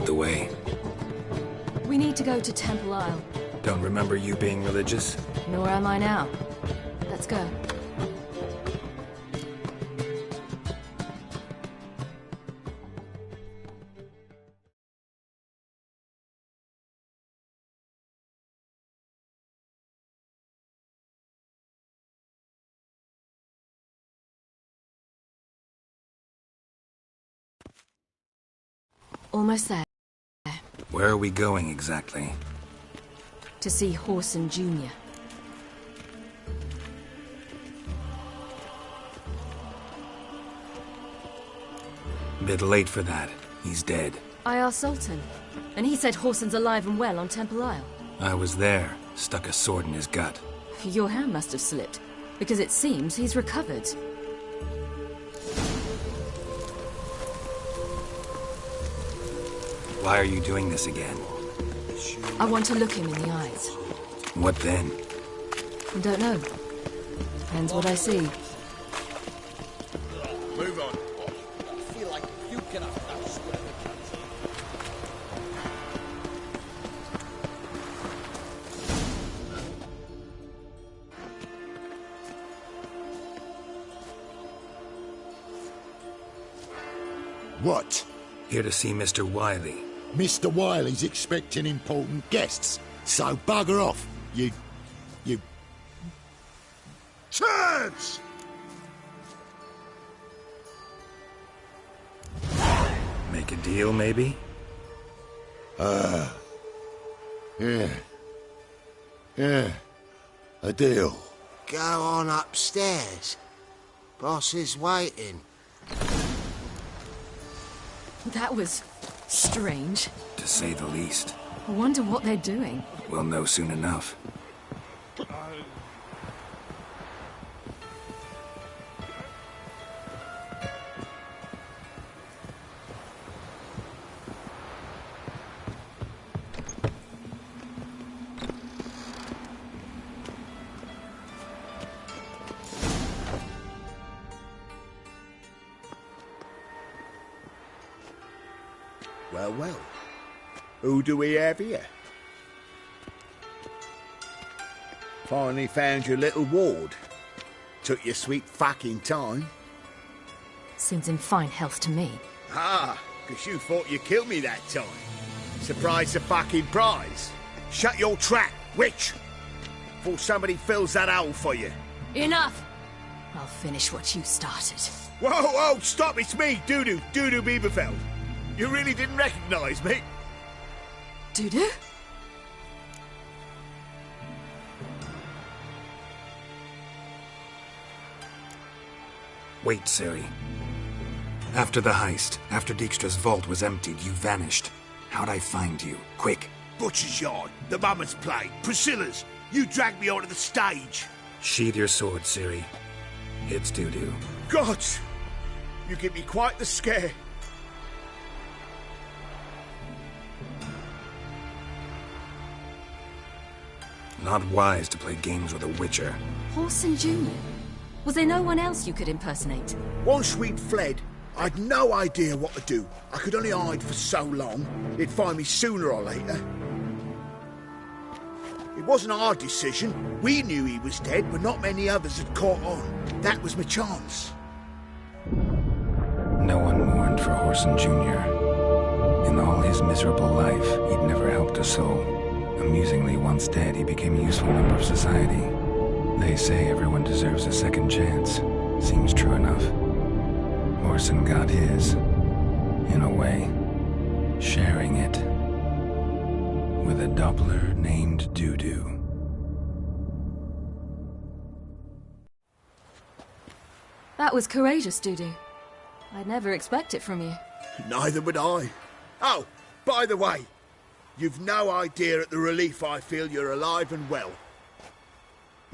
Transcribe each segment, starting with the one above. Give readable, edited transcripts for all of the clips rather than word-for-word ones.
the way. We need to go to Temple Isle. Don't remember you being religious? Nor am I now. Let's go. Almost there. Where are we going exactly? To see Horson Jr. Bit late for that. He's dead. I asked Sultan, and he said Horson's alive and well on Temple Isle. I was there. Stuck a sword in his gut. Your hand must have slipped, because it seems he's recovered. Why are you doing this again? I want to look him in the eyes. What then? I don't know. Depends what I see. Move on. I feel like puking up that sweat. What? Here to see Mr. Wiley. Mr. Wiley's expecting important guests, so bugger off, you... Turds! Make a deal, maybe? Yeah. Yeah. A deal. Go on upstairs. Boss is waiting. That was strange. To say the least. I wonder what they're doing. We'll know soon enough. Well, well. Who do we have here? Finally found your little ward. Took your sweet fucking time. Seems in fine health to me. Ah, 'cause you thought you killed me that time. Surprise the fucking prize. Shut your trap, witch! Before somebody fills that hole for you. Enough! I'll finish what you started. Whoa, whoa, stop, it's me, Dudu Beaverfeld. You really didn't recognise me? Dudu? Wait, Siri. After the heist, after Dijkstra's vault was emptied, you vanished. How'd I find you? Quick. Butcher's Yard, the Mummer's Play, Priscilla's. You dragged me onto the stage. Sheathe your sword, Siri. It's Dudu. God! You give me quite the scare. Not wise to play games with a witcher. Horson Jr.? Was there no one else you could impersonate? Once we'd fled, I'd no idea what to do. I could only hide for so long. They'd find me sooner or later. It wasn't our decision. We knew he was dead, but not many others had caught on. That was my chance. No one mourned for Horson Jr. In all his miserable life, he'd never helped a soul. Amusingly, once dead, he became a useful member of society. They say everyone deserves a second chance. Seems true enough. Horson got his, in a way, sharing it with a Doppler named Dudu. That was courageous, Dudu. I'd never expect it from you. Neither would I. Oh, by the way, you've no idea at the relief I feel you're alive and well.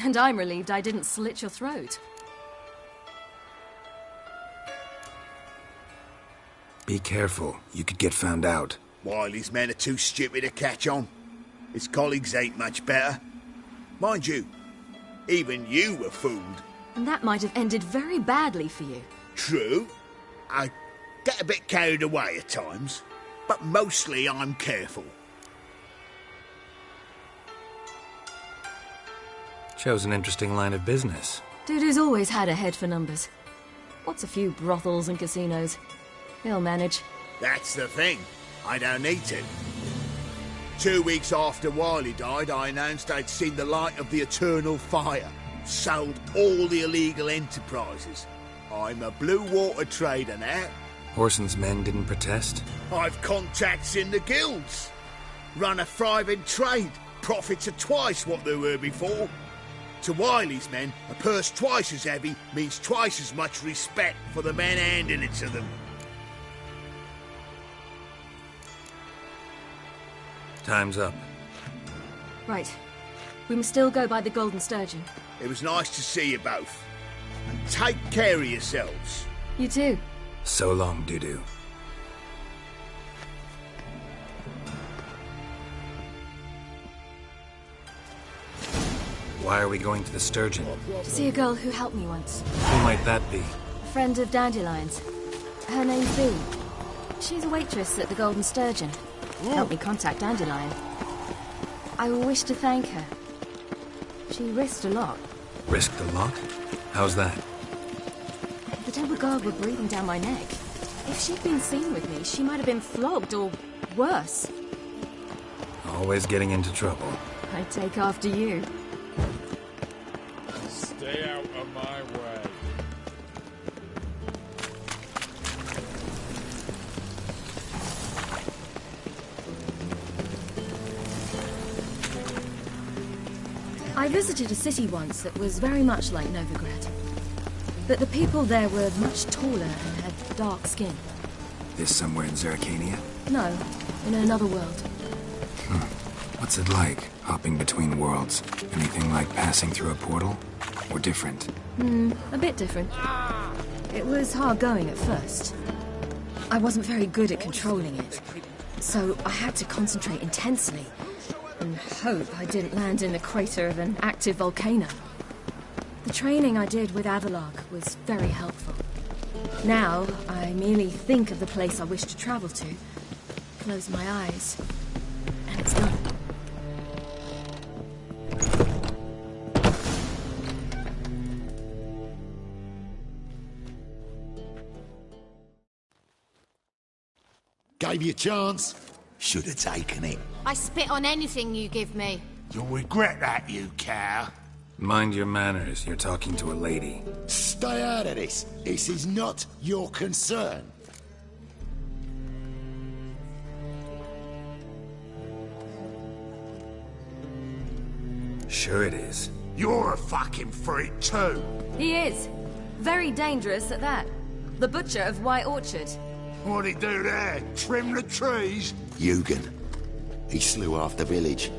And I'm relieved I didn't slit your throat. Be careful. You could get found out. Wiley's men are too stupid to catch on. His colleagues ain't much better. Mind you, even you were fooled. And that might have ended very badly for you. True. I get a bit carried away at times. but mostly I'm careful. Shows an interesting line of business. Dudu's always had a head for numbers. What's a few brothels and casinos? He'll manage. That's the thing. I don't need to. 2 weeks after Wiley died, I announced I'd seen the light of the eternal fire. Sold all the illegal enterprises. I'm a blue water trader now. Horson's men didn't protest? I've contacts in the guilds. Run a thriving trade. Profits are twice what they were before. To Wiley's men, a purse twice as heavy means twice as much respect for the men handing it to them. Time's up. Right. We must still go by the Golden Sturgeon. It was nice to see you both. And take care of yourselves. You too. So long, Dudu. Why are we going to the Sturgeon? To see a girl who helped me once. Who might that be? A friend of Dandelion's. Her name's Bee. She's a waitress at the Golden Sturgeon. Helped me contact Dandelion. I wish to thank her. She risked a lot. Risked a lot? How's that? The Temple Guard were breathing down my neck. If she'd been seen with me, she might have been flogged or worse. Always getting into trouble. I take after you. Stay out of my way. I visited a city once that was very much like Novigrad. But the people there were much taller and had dark skin. This somewhere in Zeracania? No, in another world. What's it like, hopping between worlds? Anything like passing through a portal? Or different? A bit different. It was hard going at first. I wasn't very good at controlling it. So I had to concentrate intensely and hope I didn't land in the crater of an active volcano. The training I did with Avalark was very helpful. Now, I merely think of the place I wish to travel to, close my eyes, and it's done. Gave you a chance. Should have taken it. I spit on anything you give me. You'll regret that, you cow. Mind your manners, you're talking to a lady. Stay out of this. This is not your concern. Sure it is. You're a fucking freak too. He is. Very dangerous at that. The butcher of White Orchard. What'd he do there? Trim the trees? Eugen. He slew half the village.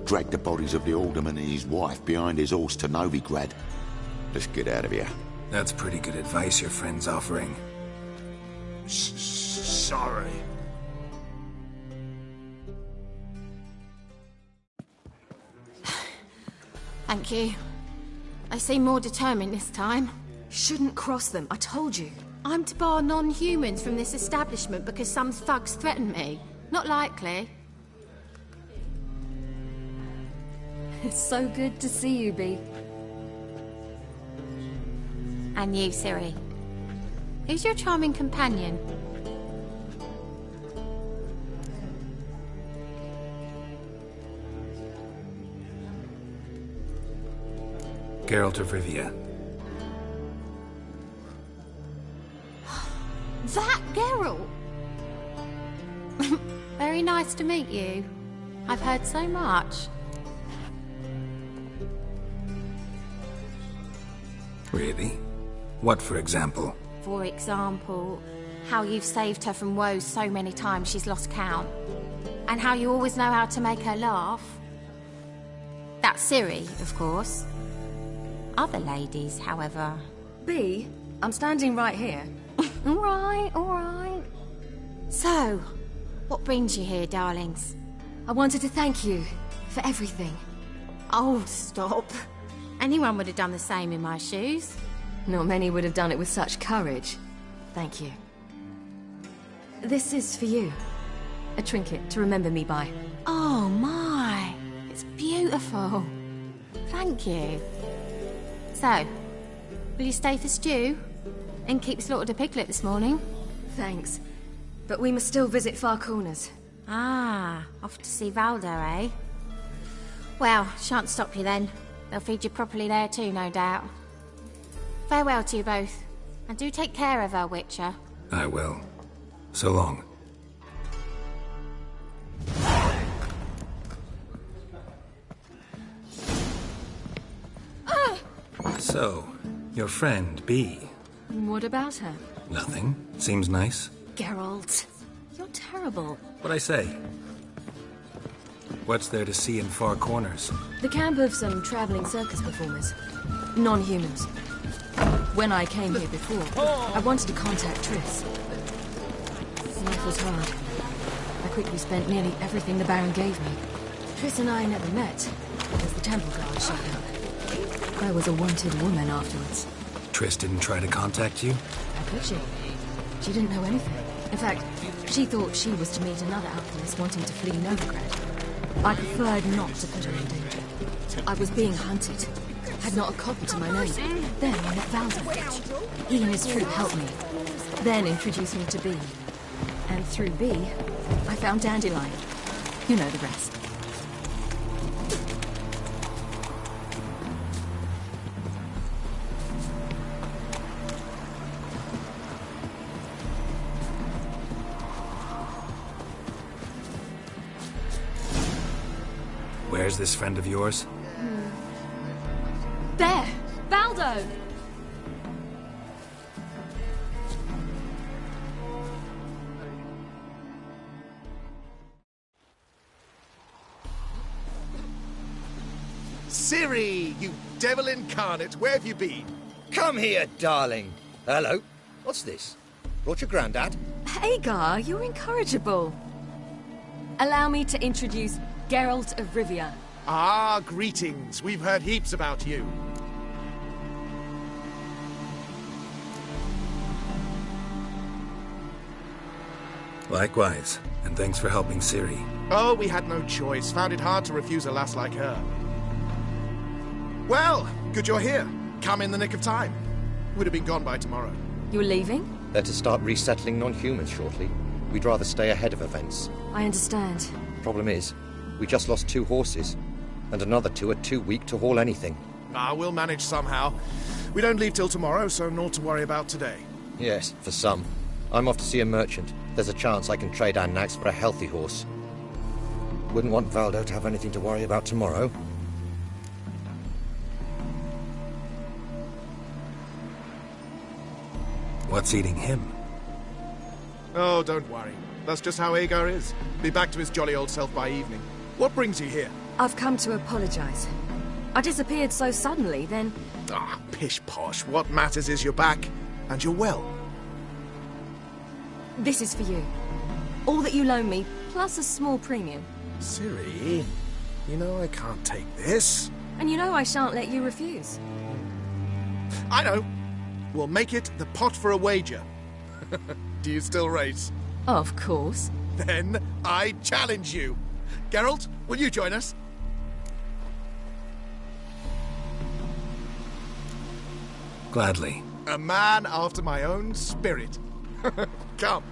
Dragged the bodies of the alderman and his wife behind his horse to Novigrad. Let's get out of here. That's pretty good advice your friend's offering. Sorry. Thank you. They seem more determined this time. Shouldn't cross them, I told you. I'm to bar non-humans from this establishment because some thugs threaten me. Not likely. It's so good to see you, Bee. And you, Ciri. Who's your charming companion? Geralt of Rivia. That Geralt! Very nice to meet you. I've heard so much. Really? What, for example? For example, how you've saved her from woes so many times she's lost count. And how you always know how to make her laugh. That's Ciri, of course. Other ladies, however... Bee, I'm standing right here. All right. So, what brings you here, darlings? I wanted to thank you for everything. Oh, stop. Anyone would have done the same in my shoes. Not many would have done it with such courage. Thank you. This is for you. A trinket to remember me by. Oh my, it's beautiful. Thank you. So, will you stay for stew? And keep slaughtered a piglet this morning? Thanks. But we must still visit Far Corners. Ah, off to see Valdo, eh? Well, shan't stop you then. They'll feed you properly there too, no doubt. Farewell to you both. And do take care of her, Witcher. I will. So long. So, your friend, B. What about her? Nothing. Seems nice. Geralt, you're terrible. What'd I say? What's there to see in Far Corners? The camp of some traveling circus performers. Non-humans. When I came here before, I wanted to contact Triss. Life was hard. I quickly spent nearly everything the Baron gave me. Triss and I never met, because the temple guard showed up. I was a wanted woman afterwards. Triss didn't try to contact you? How could she? She didn't know anything. In fact, she thought she was to meet another alchemist wanting to flee Novigrad. I preferred not to put her in danger. I was being hunted. Had not a copper to my name. Then I met Valdo. He and his troop helped me. Then introduced me to B. And through B, I found Dandelion. You know the rest. Where's this friend of yours? There! Valdo! Ciri, you devil incarnate, where have you been? Come here, darling. Hello. What's this? Brought your granddad? Hagar, you're incorrigible. Allow me to introduce Geralt of Rivia. Ah, greetings. We've heard heaps about you. Likewise, and thanks for helping Ciri. Oh, we had no choice. Found it hard to refuse a lass like her. Well, good you're here. Come in the nick of time. Would have been gone by tomorrow. You're leaving? They're to start resettling non-humans shortly. We'd rather stay ahead of events. I understand. Problem is, we just lost 2 horses, and another 2 are too weak to haul anything. Ah, we'll manage somehow. We don't leave till tomorrow, so naught to worry about today. Yes, for some. I'm off to see a merchant. There's a chance I can trade our nags for a healthy horse. Wouldn't want Valdo to have anything to worry about tomorrow. What's eating him? Oh, don't worry. That's just how Agar is. Be back to his jolly old self by evening. What brings you here? I've come to apologize. I disappeared so suddenly, then... Ah, pish-posh. What matters is you're back, and you're well. This is for you. All that you loan me, plus a small premium. Ciri, you know I can't take this. And you know I shan't let you refuse. I know. We'll make it the pot for a wager. Do you still race? Of course. Then I challenge you. Geralt, will you join us? Gladly. A man after my own spirit. Come.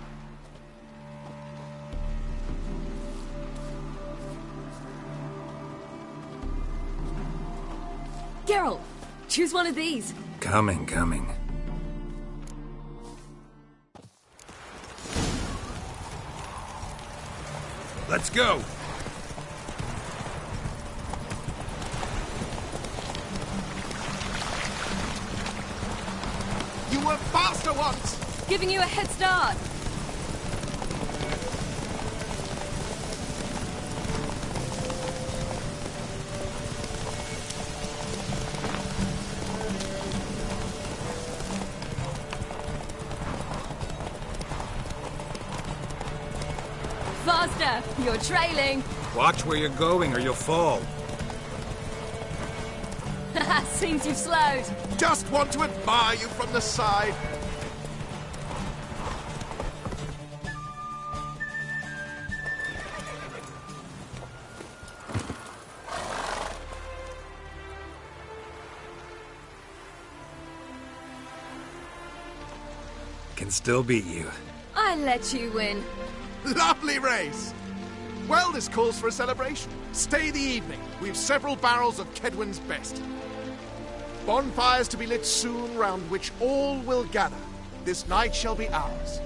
Geralt, choose one of these. Coming. Let's go! You were faster once! Giving you a head start. Faster! You're trailing. Watch where you're going or you'll fall. Seems you've slowed. Just want to admire you from the side. can still beat you. I let you win. Lovely race! Well, this calls for a celebration. Stay the evening. We've several barrels of Kedwin's best. Bonfires to be lit soon, round which all will gather. This night shall be ours.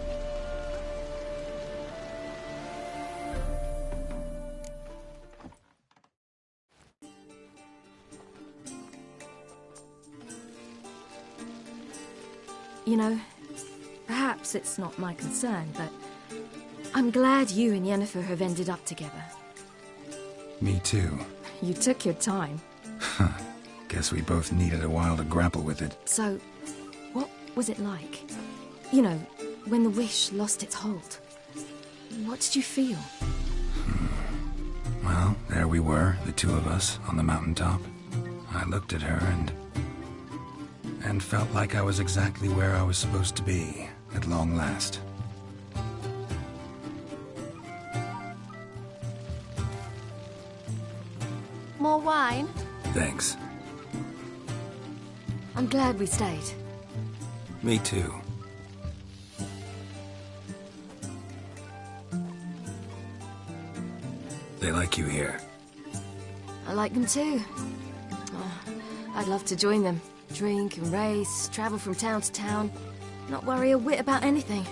You know, perhaps it's not my concern, but I'm glad you and Yennefer have ended up together. Me too. You took your time. Guess we both needed a while to grapple with it. So, what was it like? You know, when the wish lost its hold. What did you feel? Well, there we were, the two of us, on the mountaintop. I looked at her and felt like I was exactly where I was supposed to be, at long last. More wine? Thanks. I'm glad we stayed. Me too. They like you here. I like them too. I'd love to join them. Drink and race, travel from town to town. Not worry a whit about anything.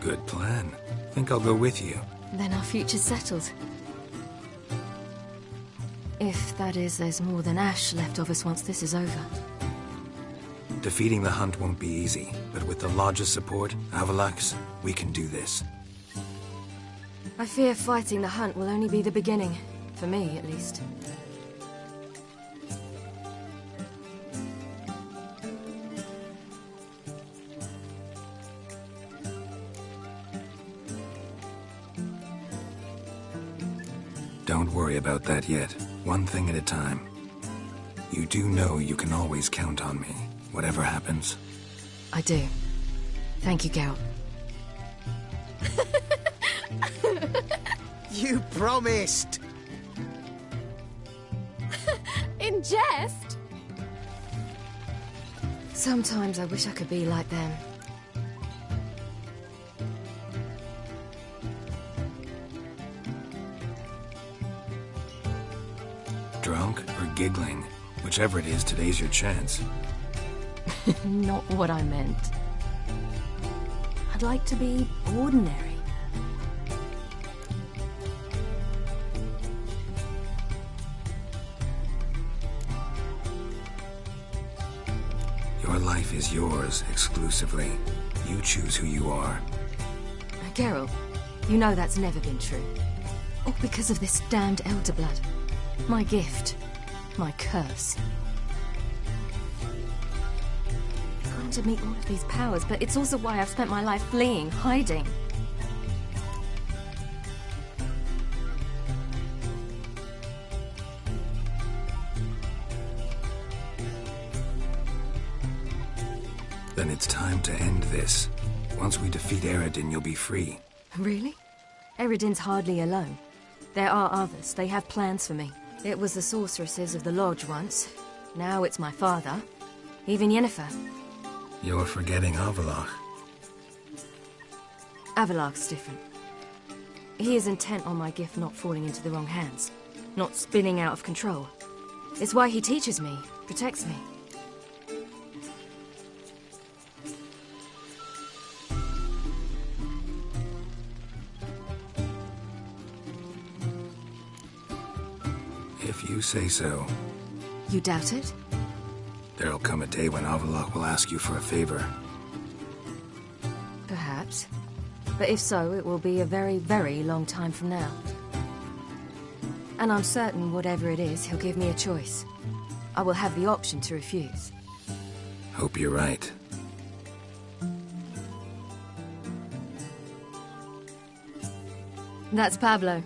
Good plan. Think I'll go with you. Then our future's settled. If, that is, there's more than ash left of us once this is over. Defeating the hunt won't be easy, but with the Lodge's support, Avalax, we can do this. I fear fighting the hunt will only be the beginning. For me, at least. Don't worry about that yet. One thing at a time. You do know you can always count on me, whatever happens. I do. Thank you, Geralt. You promised! In jest? Sometimes I wish I could be like them. Drunk or giggling, whichever it is, today's your chance. Not what I meant. I'd like to be ordinary. Your life is yours, exclusively. You choose who you are. Geralt, you know that's never been true. All because of this damned Elder Blood. My gift. My curse. Granted me all of these powers, but it's also why I've spent my life fleeing, hiding. Then it's time to end this. Once we defeat Eredin, you'll be free. Really? Eredin's hardly alone. There are others. They have plans for me. It was the sorceresses of the Lodge once. Now it's my father. Even Yennefer. You're forgetting Avalach. Avalach's different. He is intent on my gift not falling into the wrong hands. Not spinning out of control. It's why he teaches me, protects me. If you say so. You doubt it? There'll come a day when Avalach will ask you for a favor. Perhaps. But if so, it will be a very, very long time from now. And I'm certain whatever it is, he'll give me a choice. I will have the option to refuse. Hope you're right. That's Pablo.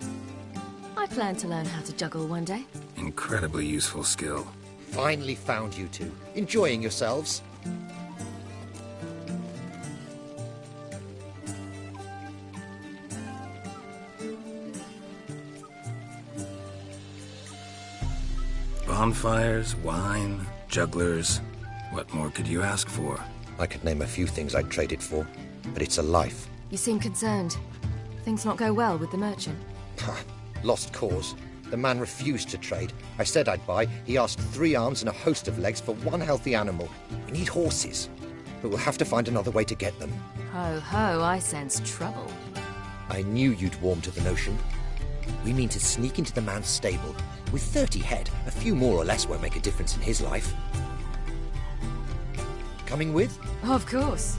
I plan to learn how to juggle one day. Incredibly useful skill. Finally found you two. Enjoying yourselves? Bonfires, wine, jugglers. What more could you ask for? I could name a few things I'd trade it for, but it's a life. You seem concerned. Things not go well with the merchant. Lost cause. The man refused to trade. I said I'd buy. He asked 3 arms and a host of legs for 1 healthy animal. We need horses, but we'll have to find another way to get them. Ho ho, I sense trouble. I knew you'd warm to the notion. We mean to sneak into the man's stable. With 30 head, a few more or less won't make a difference in his life. Coming with? Of course.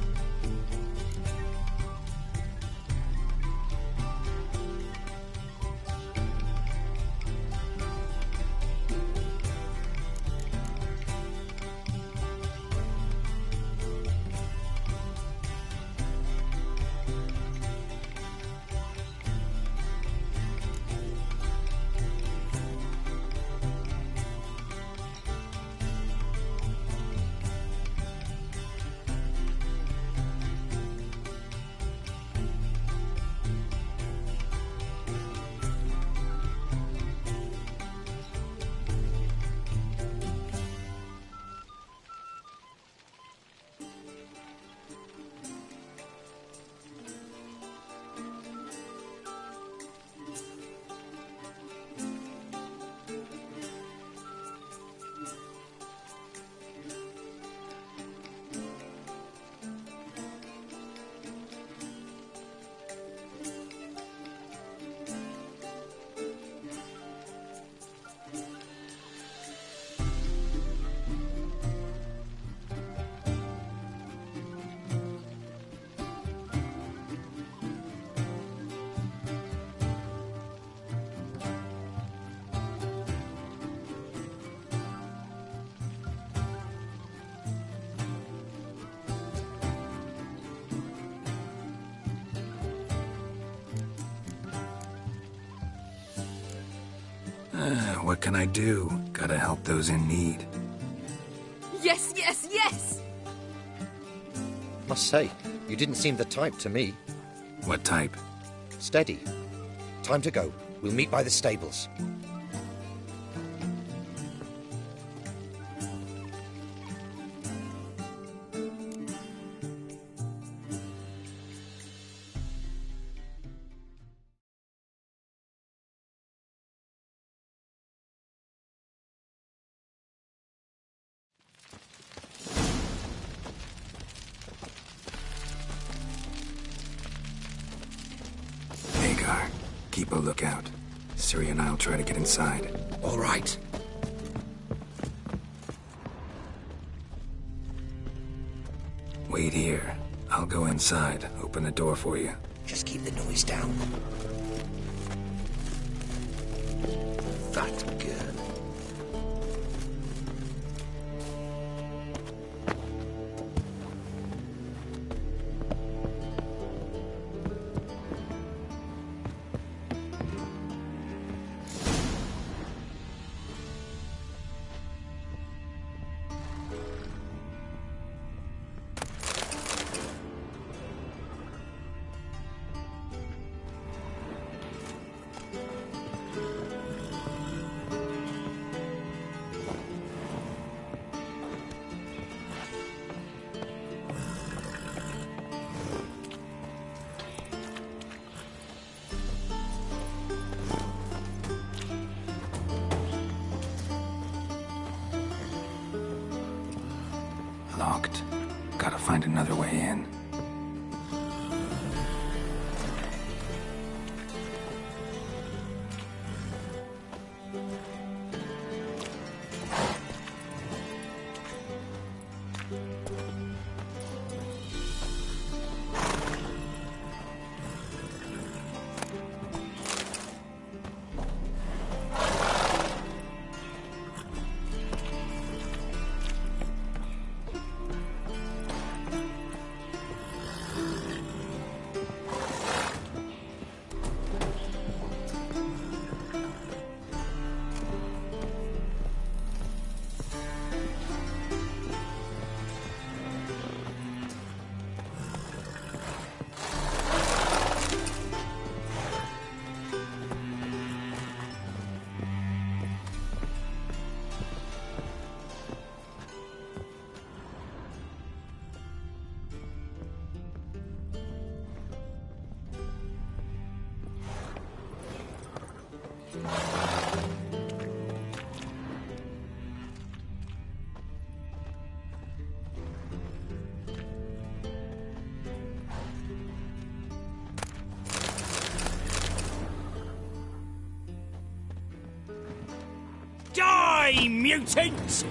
What can I do? Gotta help those in need. Yes, yes, yes! Must say, you didn't seem the type to me. What type? Steady. Time to go. We'll meet by the stables. Hagar, keep a lookout. Ciri and I'll try to get inside. All right. Wait here. I'll go inside, open the door for you. Just keep the noise down. That girl. Locked. Gotta find another way in. Die, mutants!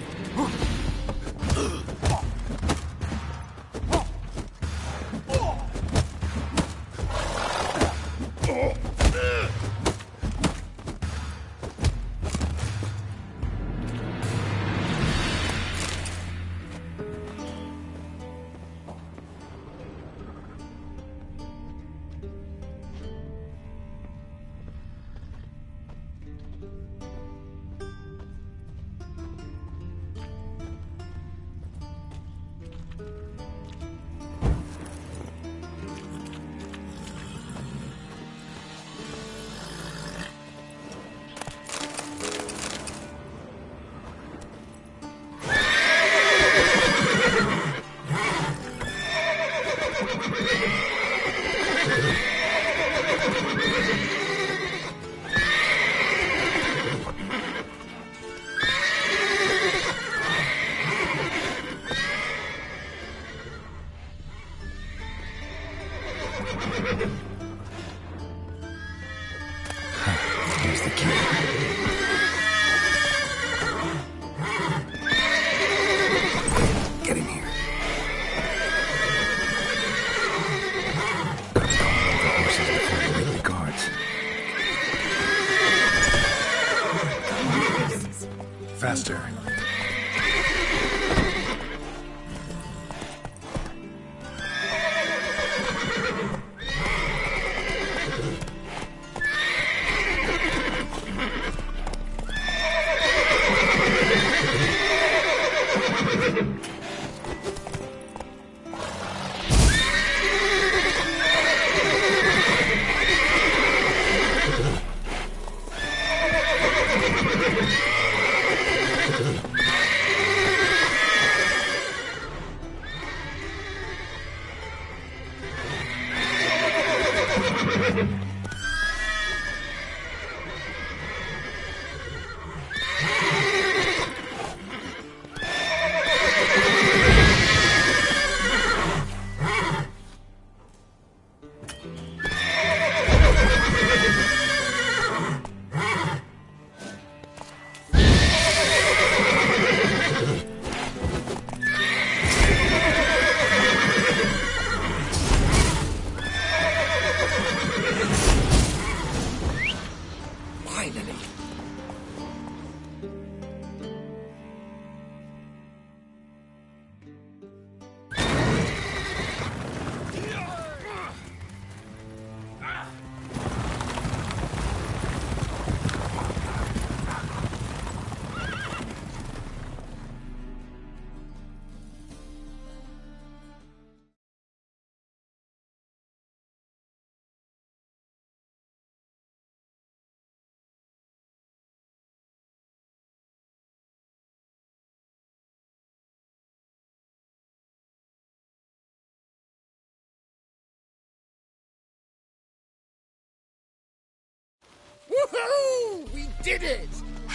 Woohoo! We did it!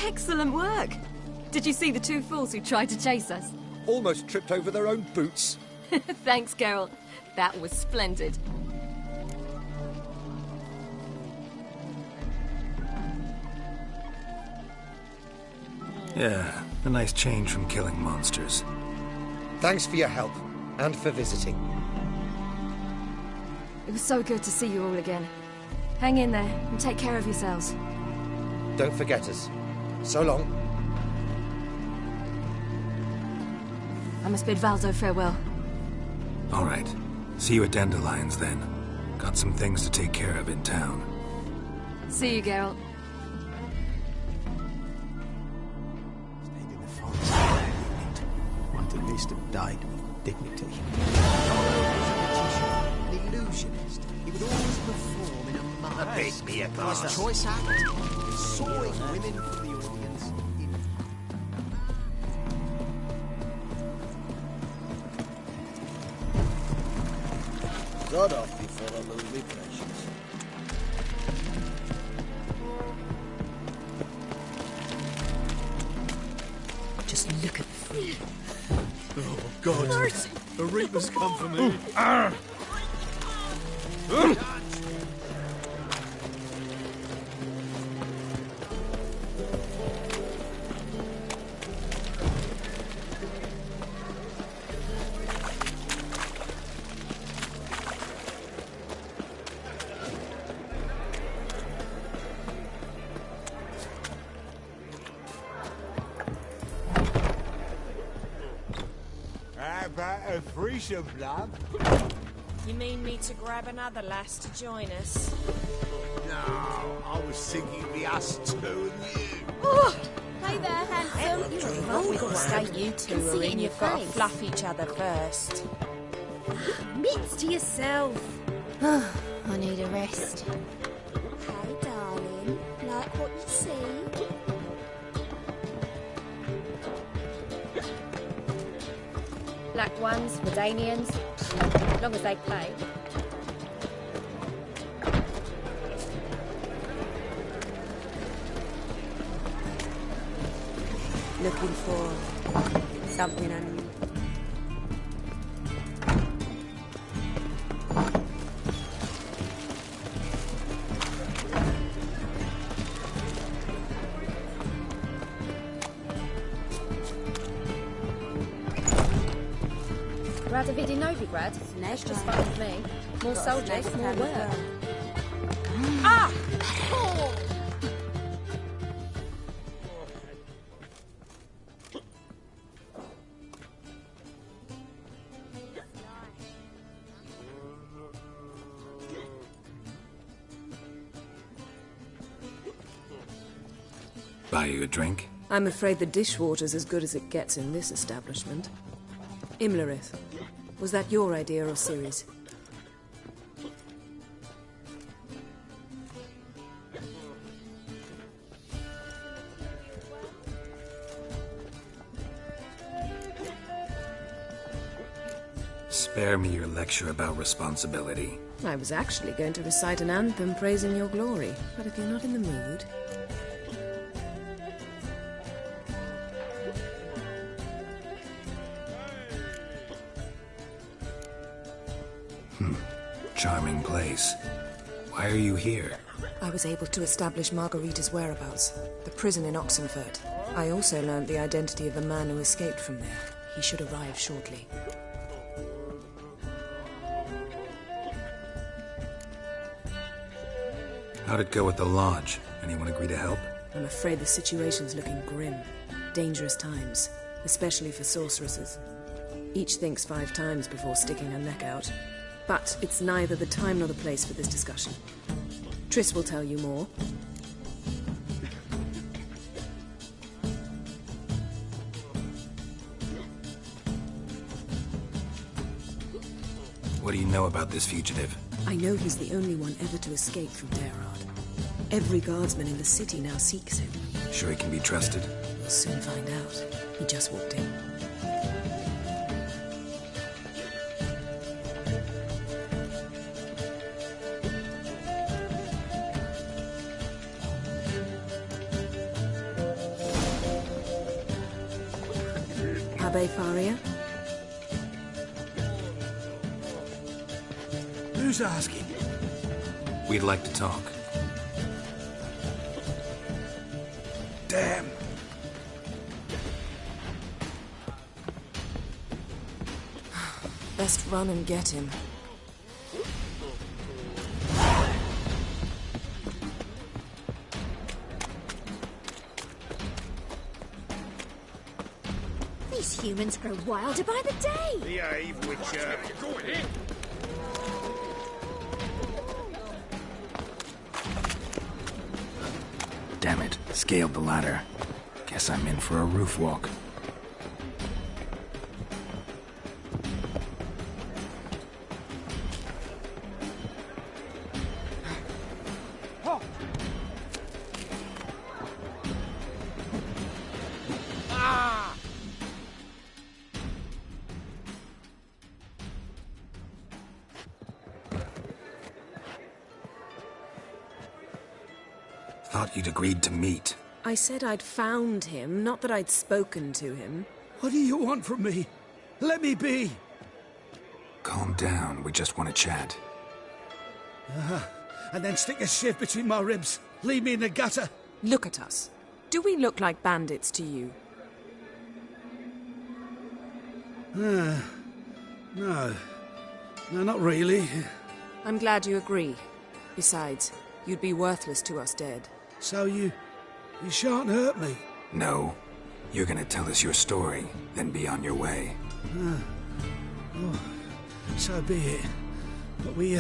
Excellent work. Did you see the two fools who tried to chase us? Almost tripped over their own boots. Thanks, Carol. That was splendid. Yeah, a nice change from killing monsters. Thanks for your help, and for visiting. It was so good to see you all again. Hang in there, and take care of yourselves. Don't forget us. So long. I must bid Valdo farewell. All right. See you at Dandelions, then. Got some things to take care of in town. See you, Geralt. Stayed in the forest. Might at least have died with dignity. An illusionist. He would always perform in a mask. Beat me apart. His choice act. Sawing women from the audience. Got off before I lose me precious. Just look at the food. Oh, God. Mercy. The Reapers come for me. How about a threesome, love? You mean me to grab another lass to join us? No, I was thinking the us two and you. Oh, hey there, handsome. We've got to stay you two are in. You've got to fluff each other first. Mitts to yourself. I need a rest. Hey, darling. Like what you see? Black ones, Medanians, as long as they pay. Looking for something unusual. Radovidi Novigrad. That's just fine with me. More soldiers, more work. Ah! Oh! Buy you a drink? I'm afraid the dishwater's as good as it gets in this establishment. Imlerith, was that your idea or Ciri's? Spare me your lecture about responsibility. I was actually going to recite an anthem praising your glory, but if you're not in the mood... Charming place. Why are you here? I was able to establish Margarita's whereabouts, the prison in Oxenford. I also learned the identity of the man who escaped from there. He should arrive shortly. How'd it go at the lodge? Anyone agree to help? I'm afraid the situation's looking grim. Dangerous times, especially for sorceresses. Each thinks 5 times before sticking her neck out. But it's neither the time nor the place for this discussion. Triss will tell you more. What do you know about this fugitive? I know he's the only one ever to escape from Daerard. Every guardsman in the city now seeks him. Sure he can be trusted? We'll soon find out. He just walked in. Abbe Faria? Who's asking? We'd like to talk. Damn. Best run and get him. These humans grow wilder by the day. Behave, Witcher. Go ahead. Damn it, scaled the ladder. Guess I'm in for a roof walk. Thought you'd agreed to meet. I said I'd found him, not that I'd spoken to him. What do you want from me? Let me be. Calm down, we just want to chat. And then stick a shiv between my ribs. Leave me in the gutter. Look at us. Do we look like bandits to you? No. No, not really. I'm glad you agree. Besides, you'd be worthless to us dead. So you shan't hurt me? No. You're gonna tell us your story, then be on your way. Oh, so be it. But we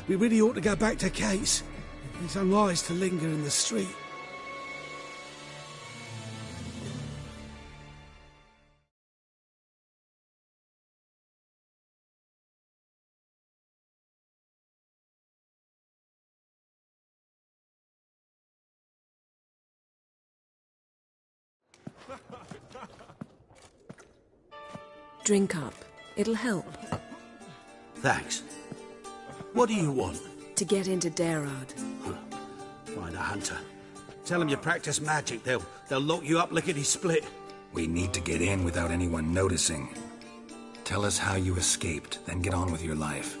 really ought to go back to Kate's. It's unwise to linger in the street. Drink up. It'll help. Thanks. What do you want? To get into Dayrard. Find a hunter. Tell them you practice magic. They'll lock you up lickety-split. We need to get in without anyone noticing. Tell us how you escaped, then get on with your life.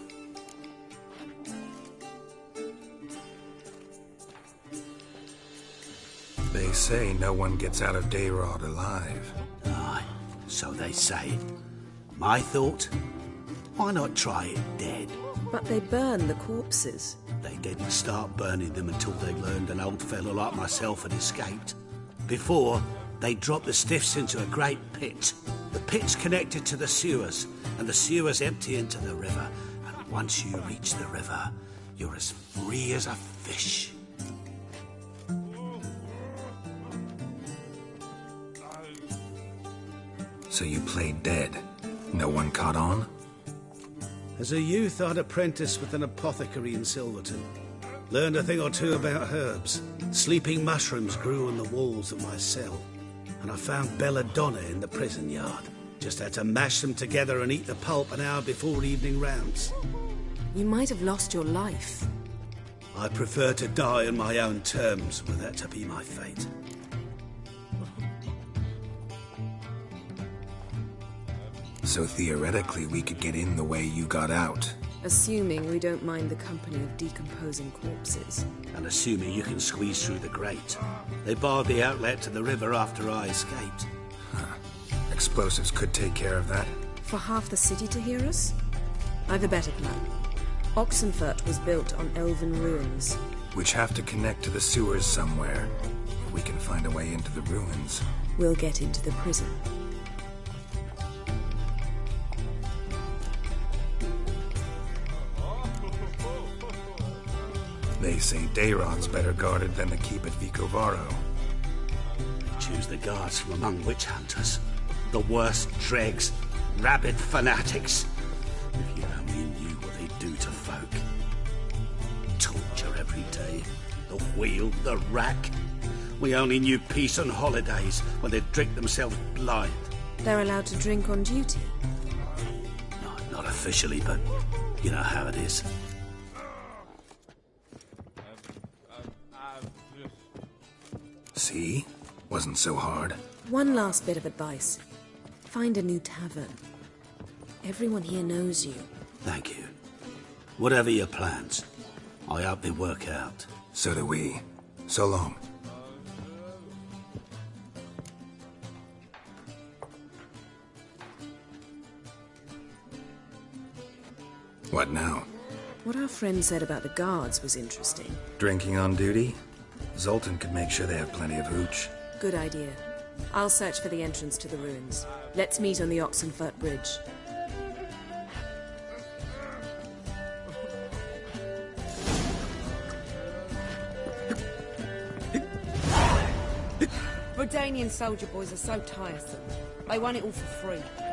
They say no one gets out of Dayrard alive. Aye, so they say. My thought? Why not try it dead? But they burn the corpses. They didn't start burning them until they learned an old fellow like myself had escaped. Before, they dropped the stiffs into a great pit. The pit's connected to the sewers, and the sewers empty into the river. And once you reach the river, you're as free as a fish. So you played dead. No one caught on? As a youth, I'd apprenticed with an apothecary in Silverton. Learned a thing or two about herbs. Sleeping mushrooms grew on the walls of my cell. And I found belladonna in the prison yard. Just had to mash them together and eat the pulp an hour before evening rounds. You might have lost your life. I prefer to die on my own terms, were that to be my fate. So theoretically, we could get in the way you got out. Assuming we don't mind the company of decomposing corpses. And assuming you can squeeze through the grate. They barred the outlet to the river after I escaped. Huh. Explosives could take care of that. For half the city to hear us? I've a better plan. Oxenfurt was built on elven ruins. Which have to connect to the sewers somewhere. If we can find a way into the ruins. We'll get into the prison. They say Dayrod's better guarded than the keep at Vicovaro. Choose the guards from among witch hunters. The worst dregs, rabid fanatics. If you only knew what they do to folk. Torture every day. The wheel, the rack. We only knew peace on holidays when they'd drink themselves blind. They're allowed to drink on duty? No, not officially, but you know how it is. See? Wasn't so hard. One last bit of advice. find a new tavern. Everyone here knows you. Thank you. Whatever your plans, I hope they work out. So do we. So long. What now? What our friend said about the guards was interesting. Drinking on duty? Zoltan could make sure they have plenty of hooch. Good idea. I'll search for the entrance to the ruins. Let's meet on the Oxenfurt Bridge. Redanian soldier boys are so tiresome. They want it all for free.